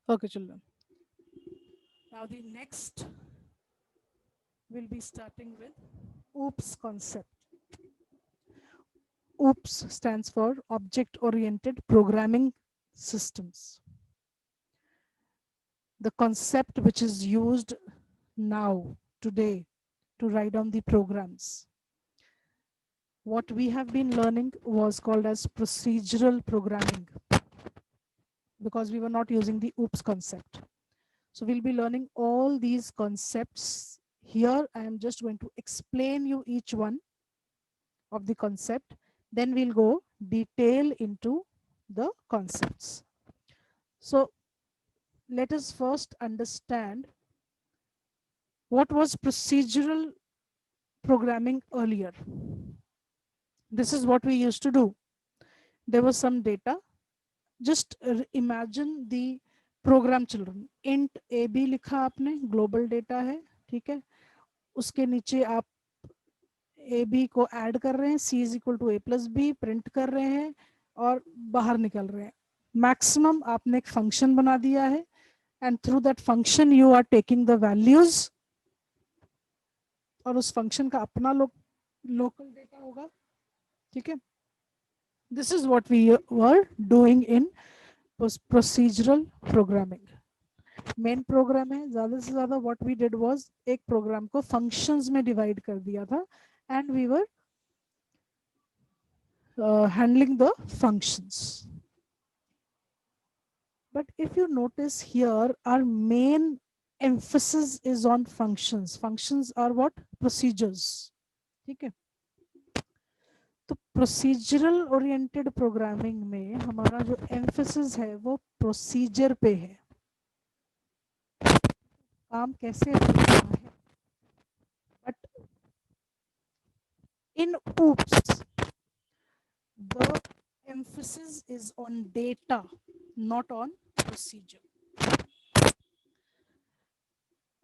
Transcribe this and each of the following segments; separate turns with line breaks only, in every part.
Okay, children. Now the next will be starting with OOPS concept. OOPS stands for Object Oriented Programming Systems. The concept which is used now, today, to write down the programs. What we have been learning was called as procedural programming because we were not using the OOPS concept. So we'll be learning all these concepts here. I am just going to explain you each one of the concept. Then we'll go detail into the concepts. So let us first understand what was procedural programming earlier. This is what we used to do. There was some data. Just imagine the program children. Int AB लिखा आपने, global data है, ठीक है. उसके नीचे आप A B को add कर रहे हैं, c is equal to a plus b print कर रहे हैं और बाहर निकल रहे हैं. मैक्सिमम आपने एक फंक्शन बना दिया है and through that function you are taking the values और उस फंक्शन का अपना लोकल डेटा होगा. ठीक है. This is what we were doing in procedural programming. Main program है, ज्यादा से ज्यादा व्हाट वी डिड वाज एक प्रोग्राम को फंक्शंस में डिवाइड कर दिया था and we were handling the functions. But if you notice here, our main emphasis is on functions. Functions are what? Procedures. ठीक है. तो प्रोसीजरल ओरिएंटेड प्रोग्रामिंग में हमारा जो एम्फेसिस है वो प्रोसीजर पे है. काम कैसे होता है. But in oops the emphasis is on data, not on procedure.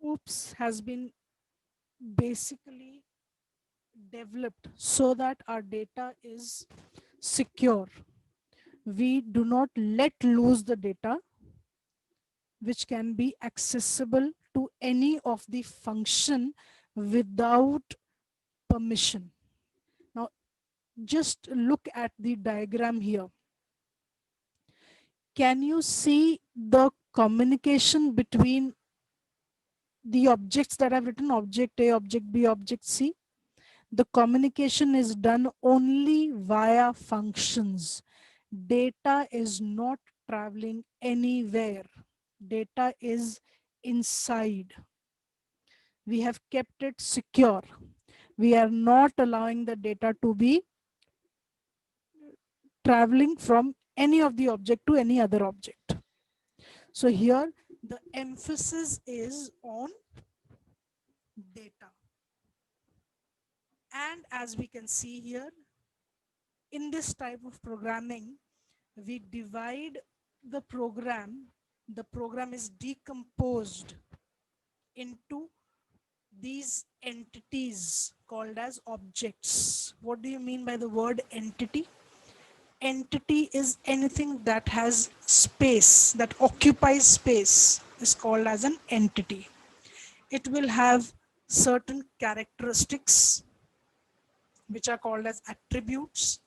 OOPS has been basically developed so that our data is secure. We do not let loose the data which can be accessible to any of the function without permission. Now, just look at the diagram here. Can you see the communication between the objects that I've written, object A, object B, object C? The communication is done only via functions. Data is not traveling anywhere. Data is inside. We have kept it secure. We are not allowing the data to be traveling from any of the object to any other object. So here the emphasis is on data. And as we can see here, in this type of programming, we divide the program is decomposed into these entities called as objects. What do you mean by the word entity? Entity is anything that has space, that occupies space, is called as an entity. It will have certain characteristics which are called as attributes,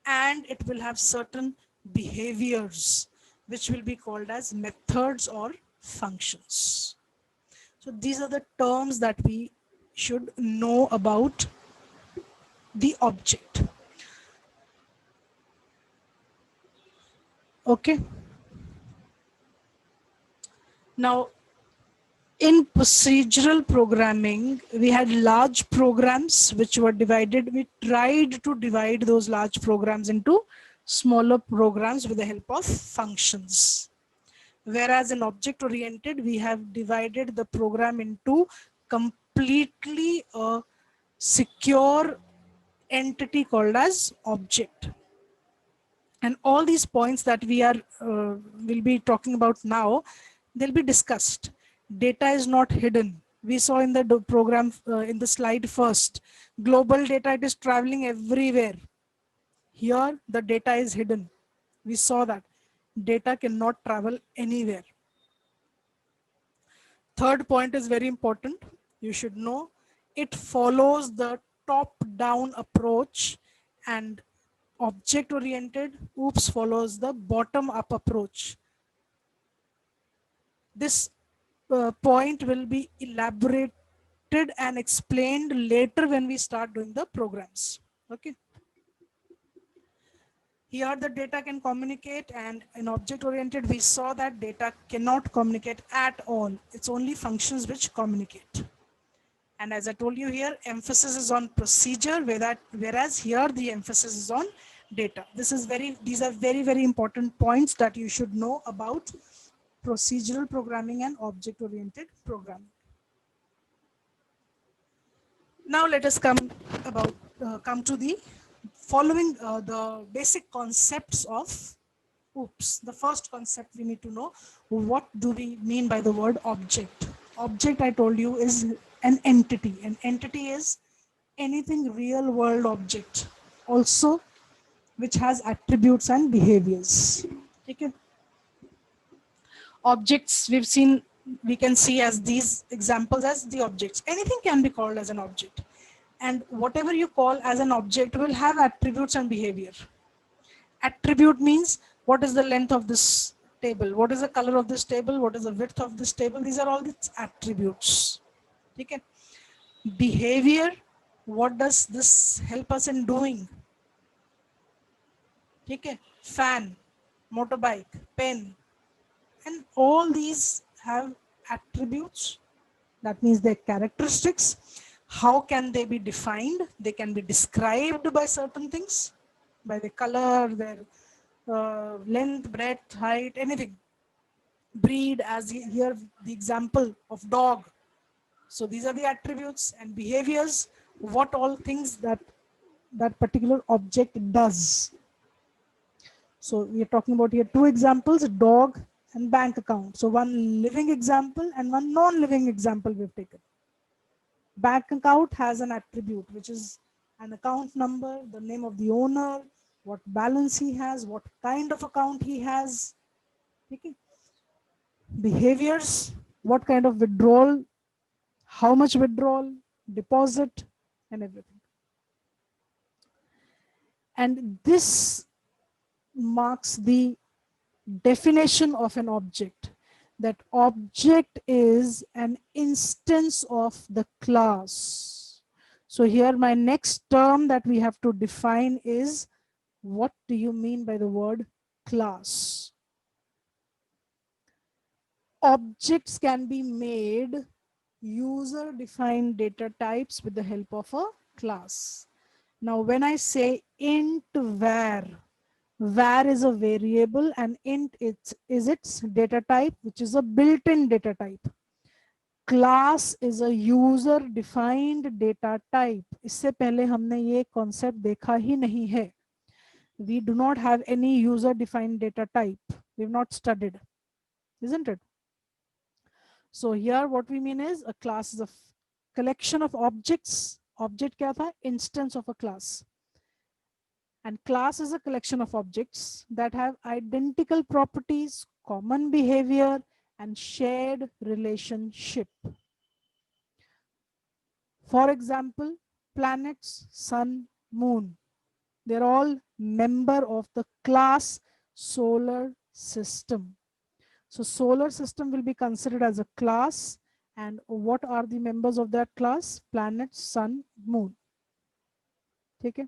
and it will have certain behaviors which will be called as methods or functions. So these are the terms that we should know about the object. Okay. Now, in procedural programming, we had large programs which were divided. We tried to divide those large programs into smaller programs with the help of functions. Whereas in object oriented, we have divided the program into completely a secure entity called as object. And all these points that we are will be talking about now, they'll be discussed. Data is not hidden. We saw in the program in the slide first, global data, it is traveling everywhere. Here the data is hidden. We saw that data cannot travel anywhere. Third point is very important. You should know it follows the top-down approach, and object-oriented OOPS follows the bottom-up approach. This point will be elaborated and explained later when we start doing the programs. Okay. Here the data can communicate, and in object oriented we saw that data cannot communicate at all. It's only functions which communicate. And as I told you here, emphasis is on procedure, whereas here the emphasis is on data. These are very, very important points that you should know about procedural programming and object oriented programming. Now let us come to the following the basic concepts of OOPS. The first concept we need to know, what do we mean by the word object? Object, I told you, is an entity. An entity is anything real world object, also which has attributes and behaviors. Okay. Objects we can see as these examples as the objects. Anything can be called as an object, and whatever you call as an object will have attributes and behavior. Attribute means what is the length of this table, what is the color of this table, what is the width of this table. These are all its attributes. Okay. Behavior, what does this help us in doing? Okay. Fan, motorbike, pen, and all these have attributes. That means their characteristics. How can they be defined? They can be described by certain things, by the color, their length, breadth, height, anything. Breed, as here the example of dog. So these are the attributes and behaviors, what all things that particular object does. So we are talking about here two examples, dog and bank account. So one living example and one non-living example we've taken. Bank account has an attribute, which is an account number, the name of the owner, what balance he has, what kind of account he has. Okay. Behaviors, what kind of withdrawal, how much withdrawal, deposit, and everything. And this marks the definition of an object. That object is an instance of the class. So here my next term that we have to define is, what do you mean by the word class? Objects can be made user defined data types with the help of a class. Now when I say int var, var is a variable and int is its data type, which is a built-in data type. Class is a user defined data type. इससे पहले हमने ये concept देखा ही नहीं है. We do not have any user defined data type. We've not studied, isn't it? So here what we mean is a class is a collection of objects. Object क्या था? Instance of a class. And class is a collection of objects that have identical properties, common behavior, and shared relationship. For example, planets, sun, moon. They're all member of the class solar system. So solar system will be considered as a class. And what are the members of that class? Planet, sun, moon. Okay.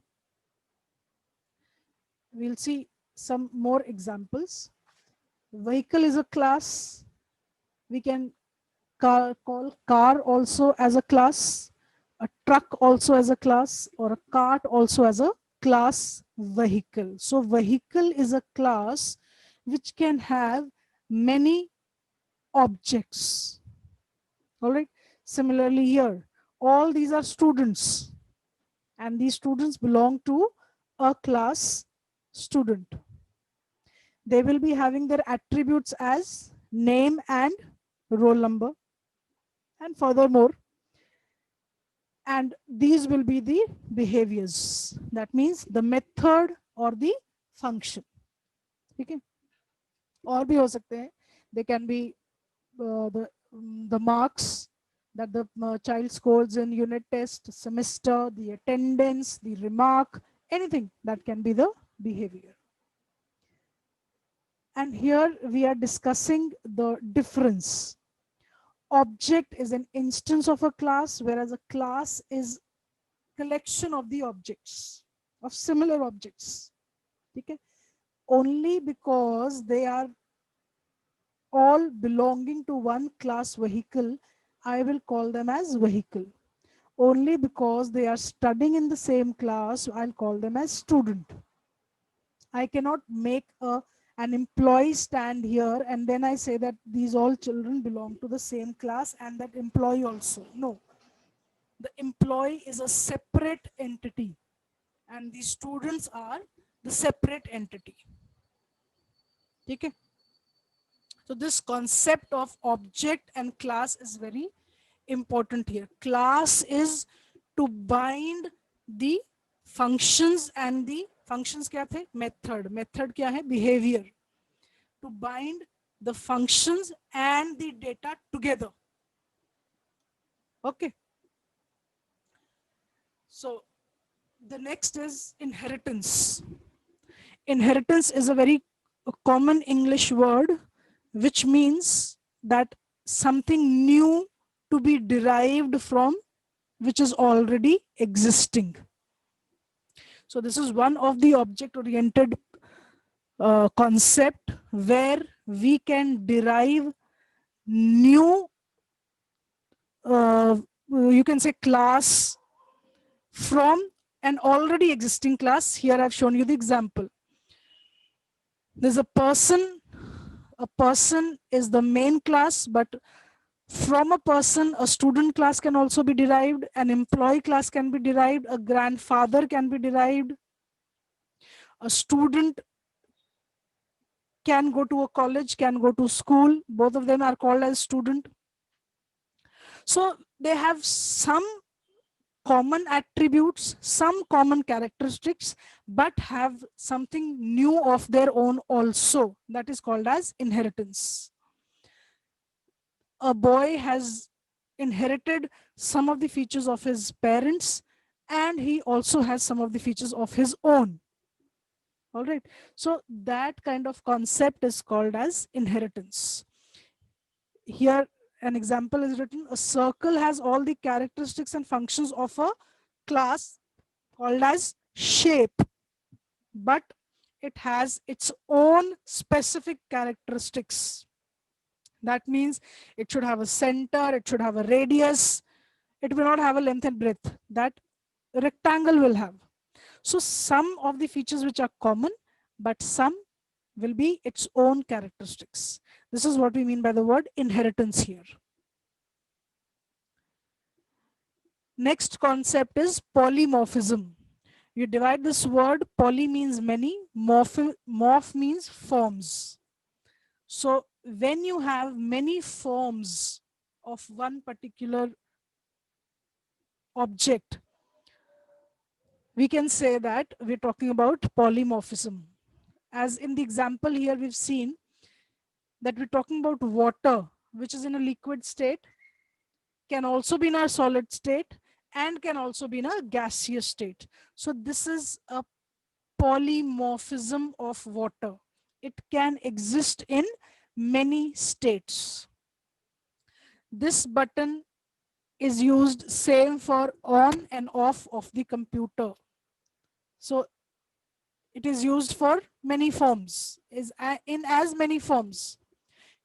We'll see some more examples. Vehicle is a class. We can call car also as a class, a truck also as a class, or a cart also as a class vehicle. So vehicle is a class which can have many objects. All right. Similarly here, all these are students, and these students belong to a class student. They will be having their attributes as name and roll number, and furthermore, and these will be the behaviors. That means the method or the function. Okay. और भी हो सकते हैं. They can be the the marks that the child scores in unit test, semester, the attendance, the remark, anything that can be the behavior. And here we are discussing the difference. Object is an instance of a class, whereas a class is collection of the objects, of similar objects. Okay? Only because they are all belonging to one class vehicle, I will call them as vehicle. Only because they are studying in the same class, I'll call them as student. I cannot make an employee stand here and then I say that these all children belong to the same class and that employee also. No, the employee is a separate entity and the students are the separate entity. Okay? So this concept of object and class is very important here. Class is to bind the functions and the functions क्या थे? Method क्या है? Behavior. To bind the functions and the data together. Okay. So the next is inheritance. Inheritance is a very common English word which means that something new to be derived from which is already existing. So this is one of the object oriented concept where we can derive new you can say class from an already existing class. Here I've shown you the example. There's a person is the main class, but from a person, a student class can also be derived, an employee class can be derived, a grandfather can be derived, a student can go to a college, can go to school, both of them are called as student. So they have some common attributes, some common characteristics, but have something new of their own also. That is called as inheritance. A boy has inherited some of the features of his parents and he also has some of the features of his own. All right. So that kind of concept is called as inheritance. Here an example is written: a circle has all the characteristics and functions of a class called as shape, but it has its own specific characteristics. That means it should have a center, it should have a radius, it will not have a length and breadth that rectangle will have. So some of the features which are common, but some will be its own characteristics. This is what we mean by the word inheritance here. Next concept is polymorphism. You divide this word, poly means many, morph means forms. So when you have many forms of one particular object, we can say that we're talking about polymorphism. As in the example here, we've seen that we're talking about water, which is in a liquid state, can also be in a solid state, and can also be in a gaseous state. So this is a polymorphism of water. It can exist in many states. This button is used same for on and off of the computer. So it is used for many forms, is in as many forms.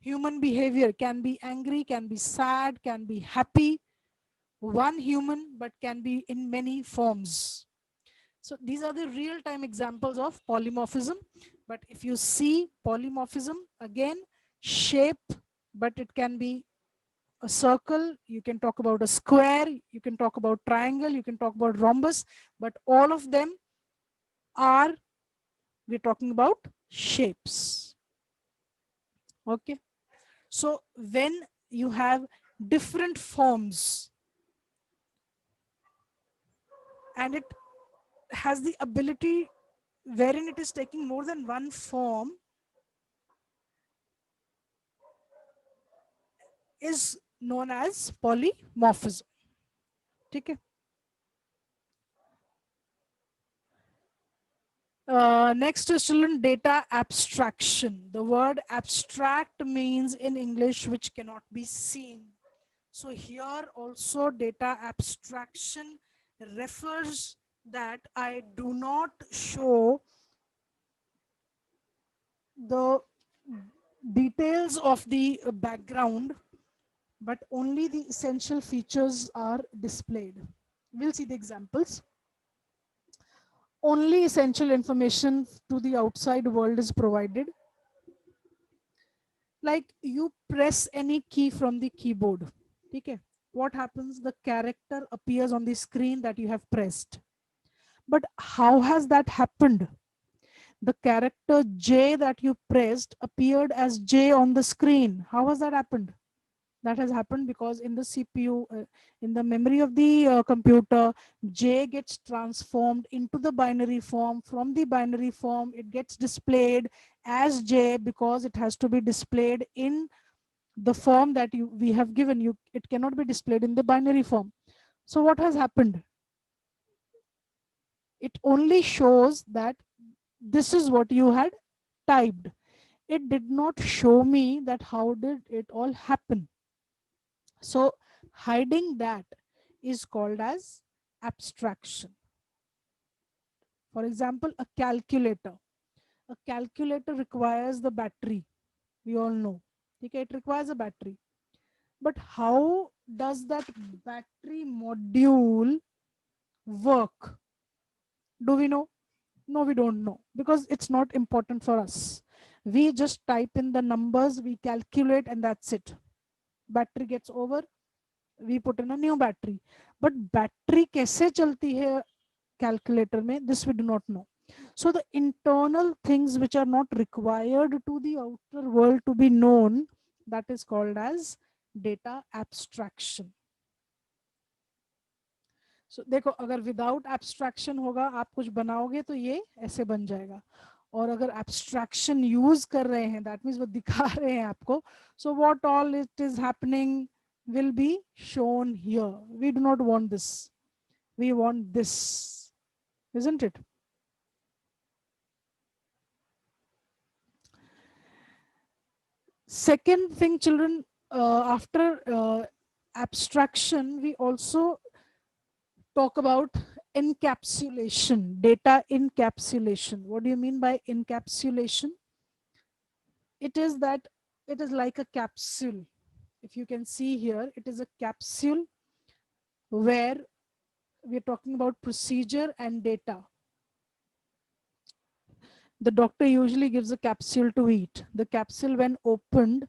Human behavior can be angry, can be sad, can be happy. One human, but can be in many forms. So these are the real-time examples of polymorphism. But if you see polymorphism, again, shape, but it can be a circle, you can talk about a square, you can talk about triangle, you can talk about rhombus, but all of them are, we're talking about shapes. Okay. So when you have different forms and it has the ability wherein it is taking more than one form, is known as polymorphism. ठीक है. Next is children, data abstraction. The word abstract means in English which cannot be seen. So here also data abstraction refers that I do not show the details of the background, but only the essential features are displayed. We'll see the examples. Only essential information to the outside world is provided. Like you press any key from the keyboard. Okay. What happens? The character appears on the screen that you have pressed. But how has that happened? The character J that you pressed appeared as J on the screen. How has that happened? That has happened because in the CPU, in the memory of the computer, J gets transformed into the binary form. From the binary form, it gets displayed as J because it has to be displayed in the form that we have given you. It cannot be displayed in the binary form. So what has happened? It only shows that this is what you had typed. It did not show me that how did it all happen. So hiding that is called as abstraction. For example, a calculator. A calculator requires the battery. We all know. Okay, it requires a battery. But how does that battery module work? Do we know? No, we don't know because it's not important for us. We just type in the numbers, we calculate, and that's it. Battery gets over, we put in a new battery. But battery कैसे चलती है calculator में? This we do not know. So the internal things which are not required to the outer world to be known, that is called as data abstraction. So देखो, अगर without abstraction होगा, आप कुछ बनाओगे तो ये ऐसे बन जाएगा. और अगर एब्स्ट्रैक्शन यूज कर रहे हैं, दैट मीन्स वो दिखा रहे हैं आपको, so what all it is happening will be shown here. We do not want this. We want this, isn't it? Second thing, children, after abstraction, we also talk about encapsulation, data encapsulation. What do you mean by encapsulation? It is that it is like a capsule. If you can see here, it is a capsule where we're talking about procedure and data. The doctor usually gives a capsule to eat. The capsule, when opened,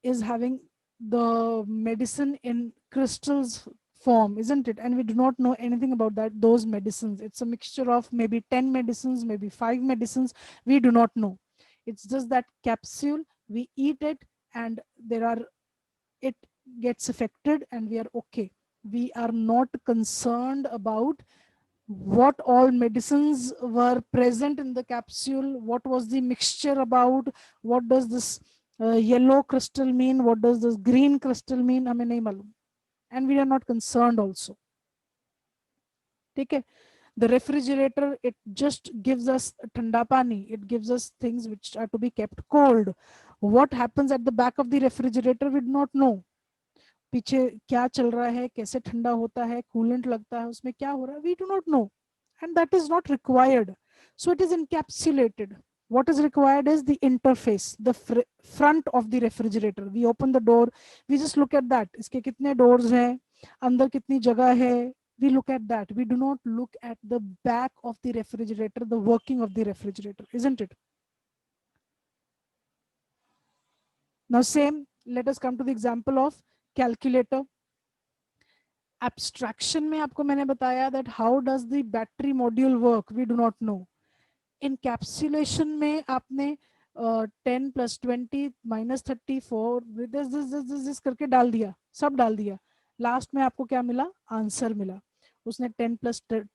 is having the medicine in crystals form, isn't it? And we do not know anything about that, those medicines. It's a mixture of maybe 10 medicines, maybe 5 medicines. We do not know. It's just that capsule, we eat it, and it gets affected and we are okay. We are not concerned about what all medicines were present in the capsule, what was the mixture about, what does this yellow crystal mean, what does this green crystal mean, हमें नहीं मालूम. And we are not concerned also. ठीक है. The refrigerator, it just gives us ठंडा पानी, it gives us things which are to be kept cold. What happens at the back of the refrigerator, we do not know. पीछे क्या चल रहा है, कैसे ठंडा होता है, कूलेंट लगता है, उसमें क्या हो रहा है, we do not know. And that is not required. So it is encapsulated. What is required is the interface, the front of the refrigerator. We open the door, we just look at that. इसके कितने doors हैं, अंदर कितनी जगह है, we look at that. We do not look at the back of the refrigerator, the working of the refrigerator, isn't it? Now same, let us come to the example of calculator. Abstraction में आपको मैंने बताया that how does the battery module work, we do not know. Encapsulation में आपने 10 + 20 - 34 this करके डाल दिया, सब डाल दिया. लास्ट में आपको क्या मिला, आंसर मिला. उसने 10 + 20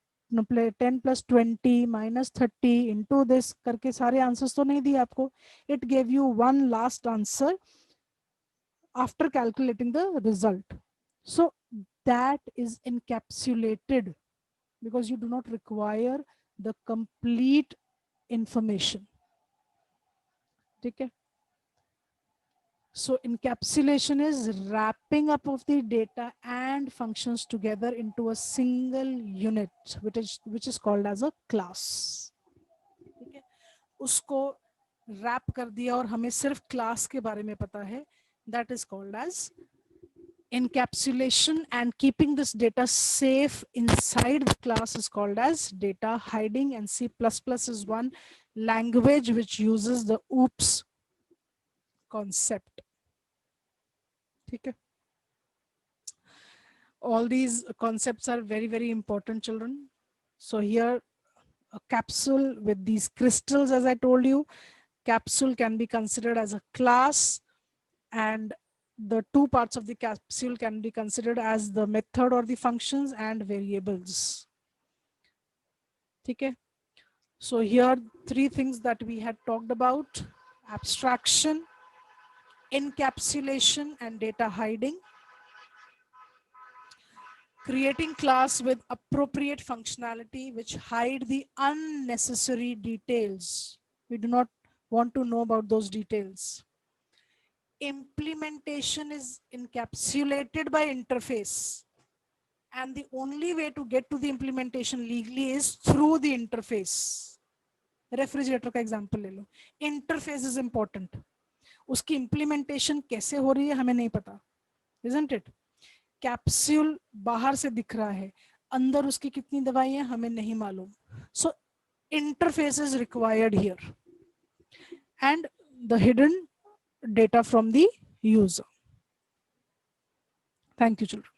- 30 into this करके सारे आंसर्स तो नहीं दिए आपको. It gave you one last answer after calculating the result. So that is encapsulated because you do not require the complete information. Okay. So encapsulation is wrapping up of the data and functions together into a single unit, which is called as a class. ठीक है, उसको rap कर दिया और हमें सिर्फ class के बारे में पता है. That is called as encapsulation, and keeping this data safe inside the class is called as data hiding. And C++ is one language which uses the OOPS concept. Okay. All these concepts are very, very important, children. So here, a capsule with these crystals, as I told you, capsule can be considered as a class, and the two parts of the capsule can be considered as the method or the functions and variables. Okay. So here, three things that we had talked about: abstraction, encapsulation, and data hiding. Creating class with appropriate functionality which hide the unnecessary details. We do not want to know about those details. Implementation is encapsulated by interface, and the only way to get to the implementation legally is through the interface. Refrigerator का example ले लो, interface is important, उसकी implementation कैसे हो रही है हमें नहीं पता, isn't it? कैप्सूल बाहर से दिख रहा है, अंदर उसकी कितनी दवाई है हमें नहीं मालूम. So interface is required here, and the hidden data from the user. Thank you, children.